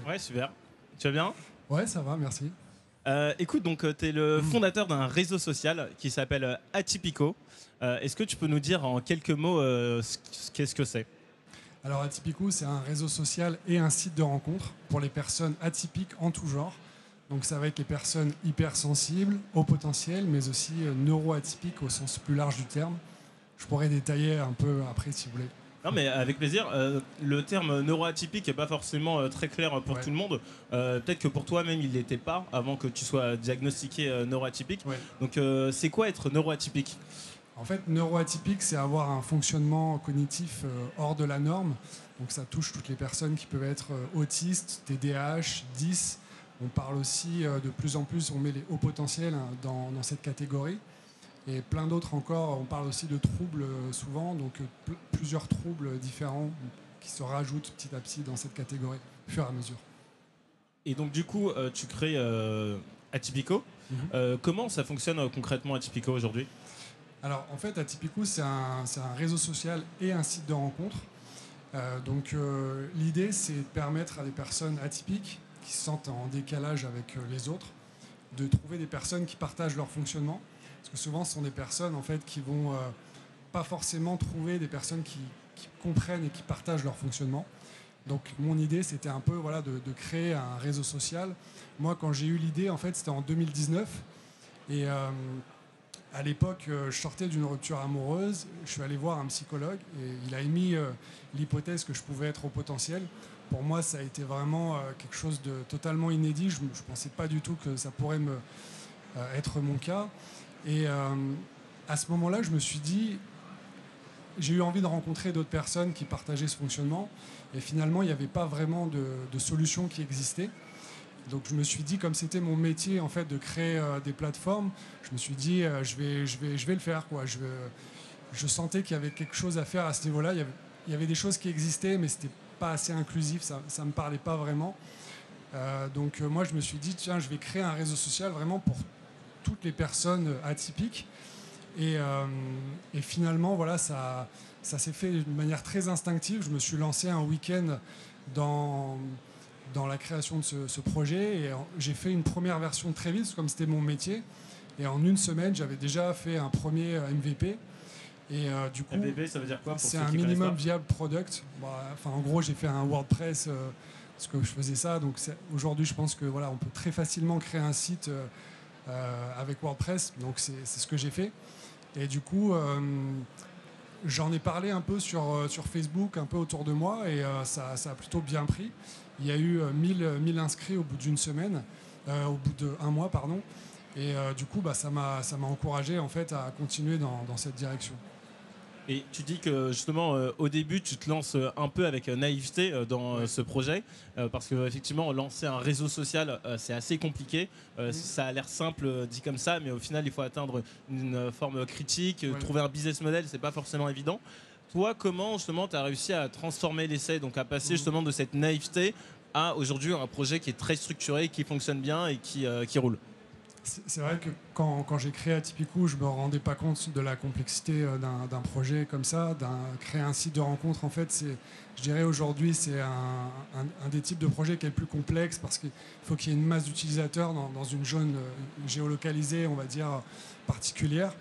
Ouais, super. Tu vas bien? Ouais, ça va, merci. Écoute, donc tu es le fondateur d'un réseau social qui s'appelle Atypico. Est-ce que tu peux nous dire en quelques mots qu'est-ce que c'est? Alors Atypico, c'est un réseau social et un site de rencontre pour les personnes atypiques en tout genre. Donc ça va être les personnes hypersensibles, au potentiel, mais aussi neuroatypiques au sens plus large du terme. Je pourrais détailler un peu après si vous voulez. Non, mais avec plaisir. Le terme neuroatypique n'est pas forcément très clair pour Ouais. tout le monde. Peut-être que pour toi-même, il ne l'était pas avant que tu sois diagnostiqué neuroatypique. Ouais. Donc, c'est quoi être neuroatypique? En fait, neuroatypique, c'est avoir un fonctionnement cognitif hors de la norme. Donc ça touche toutes les personnes qui peuvent être autistes, TDAH, 10. On parle aussi de plus en plus, on met les hauts potentiels dans cette catégorie. Et plein d'autres encore, on parle aussi de troubles souvent, donc plusieurs troubles différents qui se rajoutent petit à petit dans cette catégorie, au fur et à mesure. Et donc, du coup, tu crées Atypico. Comment ça fonctionne concrètement Atypico aujourd'hui? Alors en fait, Atypico, c'est un réseau social et un site de rencontre. L'idée, c'est de permettre à des personnes atypiques qui se sentent en décalage avec les autres, de trouver des personnes qui partagent leur fonctionnement. Parce que souvent, ce sont des personnes en fait, qui vont pas forcément trouver des personnes qui comprennent et qui partagent leur fonctionnement. Donc mon idée, c'était un peu de créer un réseau social. Moi, quand j'ai eu l'idée, en fait, c'était en 2019. Et à l'époque, je sortais d'une rupture amoureuse. Je suis allé voir un psychologue et il a émis l'hypothèse que je pouvais être au potentiel. Pour moi, ça a été vraiment quelque chose de totalement inédit. Je ne pensais pas du tout que ça pourrait être mon cas. Et à ce moment-là, je me suis dit, j'ai eu envie de rencontrer d'autres personnes qui partageaient ce fonctionnement. Et finalement, il n'y avait pas vraiment de solution qui existait. Donc je me suis dit, comme c'était mon métier en fait de créer des plateformes, je me suis dit, je vais le faire, quoi. Je sentais qu'il y avait quelque chose à faire à ce niveau-là. Il y avait des choses qui existaient, mais c'était pas assez inclusif. Ça me parlait pas vraiment. Moi, je me suis dit, tiens, je vais créer un réseau social vraiment pour toutes les personnes atypiques. Et finalement, voilà, ça s'est fait d'une manière très instinctive. Je me suis lancé un week-end dans la création de ce projet. Et j'ai fait une première version très vite, comme c'était mon métier. Et en une semaine, j'avais déjà fait un premier MVP. Et du coup, MVP, ça veut dire quoi pour c'est ceux un qui connaissent minimum pas? viable product. En gros, j'ai fait un WordPress parce que je faisais ça. Donc aujourd'hui, je pense que voilà, on peut très facilement créer un site avec WordPress. Donc c'est ce que j'ai fait. Et du coup, j'en ai parlé un peu sur Facebook, un peu autour de moi, et ça a plutôt bien pris. Il y a eu 1000 inscrits au bout d'une semaine, au bout d'un mois, pardon. Et du coup, ça m'a encouragé en fait à continuer dans cette direction. Et tu dis que justement au début tu te lances un peu avec naïveté dans ce projet parce que effectivement lancer un réseau social c'est assez compliqué. Ça a l'air simple dit comme ça, mais au final il faut atteindre une forme critique, trouver un business model, c'est pas forcément évident. Toi, comment justement tu as réussi à transformer l'essai, donc à passer justement de cette naïveté à aujourd'hui un projet qui est très structuré, qui fonctionne bien et qui roule? C'est vrai que quand j'ai créé Atypico, je ne me rendais pas compte de la complexité d'un projet comme ça. Créer un site de rencontre, en fait, je dirais aujourd'hui, c'est un des types de projets qui est le plus complexe parce qu'il faut qu'il y ait une masse d'utilisateurs dans une zone géolocalisée, on va dire, particulière.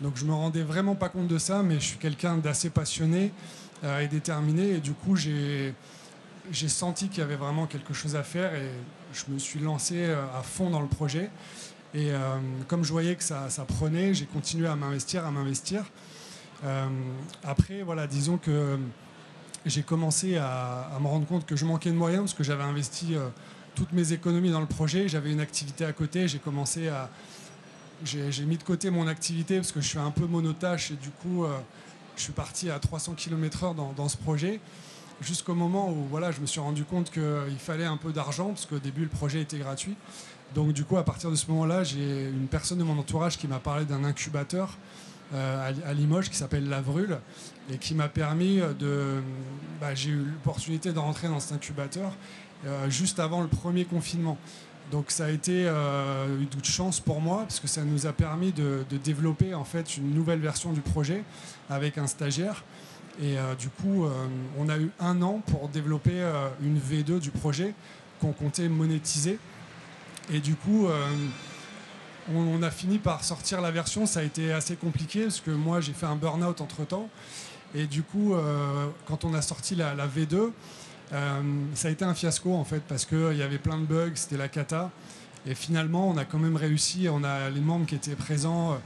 Donc je ne me rendais vraiment pas compte de ça, mais je suis quelqu'un d'assez passionné et déterminé. Et du coup, j'ai senti qu'il y avait vraiment quelque chose à faire et je me suis lancé à fond dans le projet. Et comme je voyais que ça prenait, j'ai continué à m'investir. Après, voilà, disons que j'ai commencé à me rendre compte que je manquais de moyens parce que j'avais investi toutes mes économies dans le projet. J'avais une activité à côté. J'ai mis de côté mon activité parce que je suis un peu monotâche et du coup, je suis parti à 300 km/h dans ce projet. Jusqu'au moment où voilà, je me suis rendu compte qu'il fallait un peu d'argent parce qu'au début, le projet était gratuit. Donc du coup, à partir de ce moment-là, j'ai une personne de mon entourage qui m'a parlé d'un incubateur à Limoges qui s'appelle Lavrul et qui m'a permis j'ai eu l'opportunité de rentrer dans cet incubateur juste avant le premier confinement. Donc ça a été une chance pour moi parce que ça nous a permis de développer en fait une nouvelle version du projet avec un stagiaire. Et du coup, on a eu 1 an pour développer une V2 du projet qu'on comptait monétiser. Et du coup, on a fini par sortir la version. Ça a été assez compliqué parce que moi, j'ai fait un burn-out entre-temps. Et du coup, quand on a sorti la V2, ça a été un fiasco en fait parce qu'il y avait plein de bugs, c'était la cata. Et finalement, on a quand même réussi. On a les membres qui étaient présents.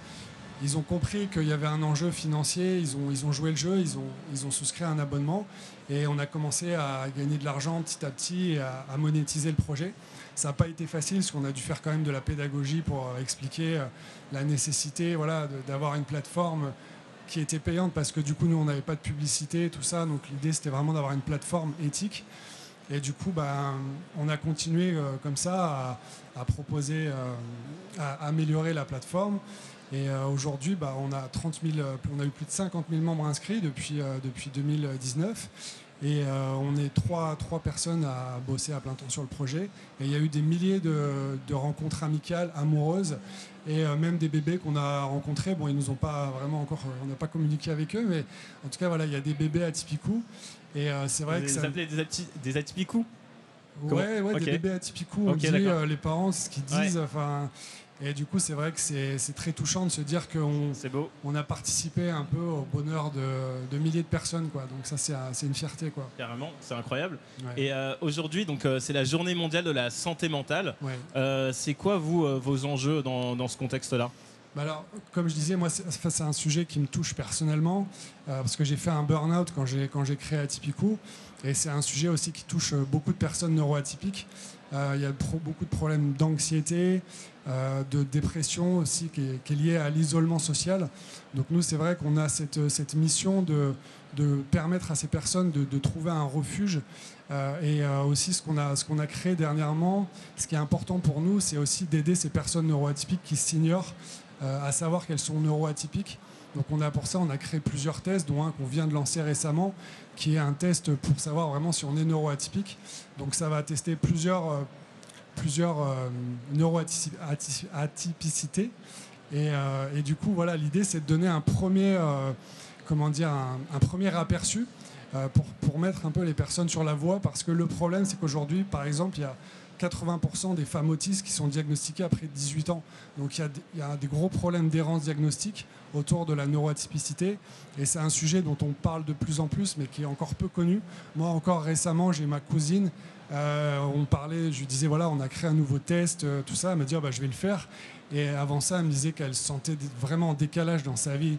Ils ont compris qu'il y avait un enjeu financier. Ils ont joué le jeu. Ils ont souscrit un abonnement. Et on a commencé à gagner de l'argent petit à petit et à monétiser le projet. Ça n'a pas été facile parce qu'on a dû faire quand même de la pédagogie pour expliquer la nécessité d'avoir une plateforme qui était payante parce que du coup, nous, on n'avait pas de publicité, tout ça. Donc l'idée, c'était vraiment d'avoir une plateforme éthique. Et du coup, on a continué comme ça à proposer, à améliorer la plateforme. Et aujourd'hui, on a on a eu plus de 50 000 membres inscrits depuis 2019. Et on est trois personnes à bosser à plein temps sur le projet. Et il y a eu des milliers de rencontres amicales, amoureuses, et même des bébés qu'on a rencontrés. Bon, ils nous ont pas vraiment encore, on n'a pas communiqué avec eux, mais en tout cas, voilà, il y a des bébés atypicaux. Et c'est vrai que ça. Vous appelez des atypicaux? Ouais, okay. Des bébés atypicaux. On dit les parents, ce qu'ils disent. Ouais. Enfin. Et du coup, c'est vrai que c'est très touchant de se dire qu'on a participé un peu au bonheur de milliers de personnes, quoi. Donc ça, c'est une fierté, quoi. Carrément, c'est incroyable. Ouais. Et aujourd'hui, donc c'est la Journée mondiale de la santé mentale. Ouais. C'est quoi, vous, vos enjeux dans ce contexte-là? Alors, comme je disais, moi, c'est un sujet qui me touche personnellement parce que j'ai fait un burn-out quand j'ai créé Atypico. Et c'est un sujet aussi qui touche beaucoup de personnes neuroatypiques. Il y a beaucoup de problèmes d'anxiété, de dépression aussi qui est liée à l'isolement social. Donc nous, c'est vrai qu'on a cette mission de permettre à ces personnes de trouver un refuge. Et aussi ce qu'on a créé dernièrement, ce qui est important pour nous, c'est aussi d'aider ces personnes neuroatypiques qui s'ignorent à savoir qu'elles sont neuroatypiques. Donc pour ça, on a créé plusieurs tests, dont un qu'on vient de lancer récemment, qui est un test pour savoir vraiment si on est neuroatypique. Donc ça va tester plusieurs neuroatypicités. Et du coup, voilà, l'idée, c'est de donner un premier, un premier aperçu pour mettre un peu les personnes sur la voie. Parce que le problème, c'est qu'aujourd'hui, par exemple, il y a 80% des femmes autistes qui sont diagnostiquées après 18 ans. Donc il y a des gros problèmes d'errance diagnostique autour de la neuroatypicité. Et c'est un sujet dont on parle de plus en plus, mais qui est encore peu connu. Moi, encore récemment, j'ai ma cousine. On parlait, je lui disais, voilà, on a créé un nouveau test, tout ça. Elle m'a dit, je vais le faire. Et avant ça, elle me disait qu'elle se sentait vraiment en décalage dans sa vie.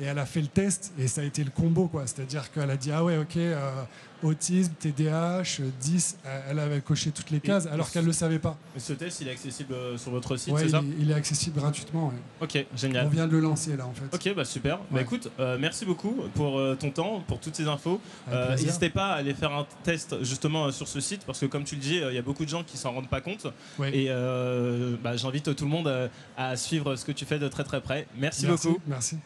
Et elle a fait le test et ça a été le combo, quoi. C'est-à-dire qu'elle a dit, ah ouais, ok, autisme, TDAH, 10, elle avait coché toutes les cases alors qu'elle ne le savait pas. Et ce test, il est accessible sur votre site, ouais, c'est ça? Il est accessible gratuitement. Ouais. Ok, génial. On vient de le lancer là, en fait. Ok, super. Ouais. Bah écoute, merci beaucoup pour ton temps, pour toutes ces infos. N'hésitez pas à aller faire un test justement sur ce site parce que comme tu le dis, il y a beaucoup de gens qui s'en rendent pas compte. Ouais. Et j'invite tout le monde à suivre ce que tu fais de très très près. Merci beaucoup. Merci.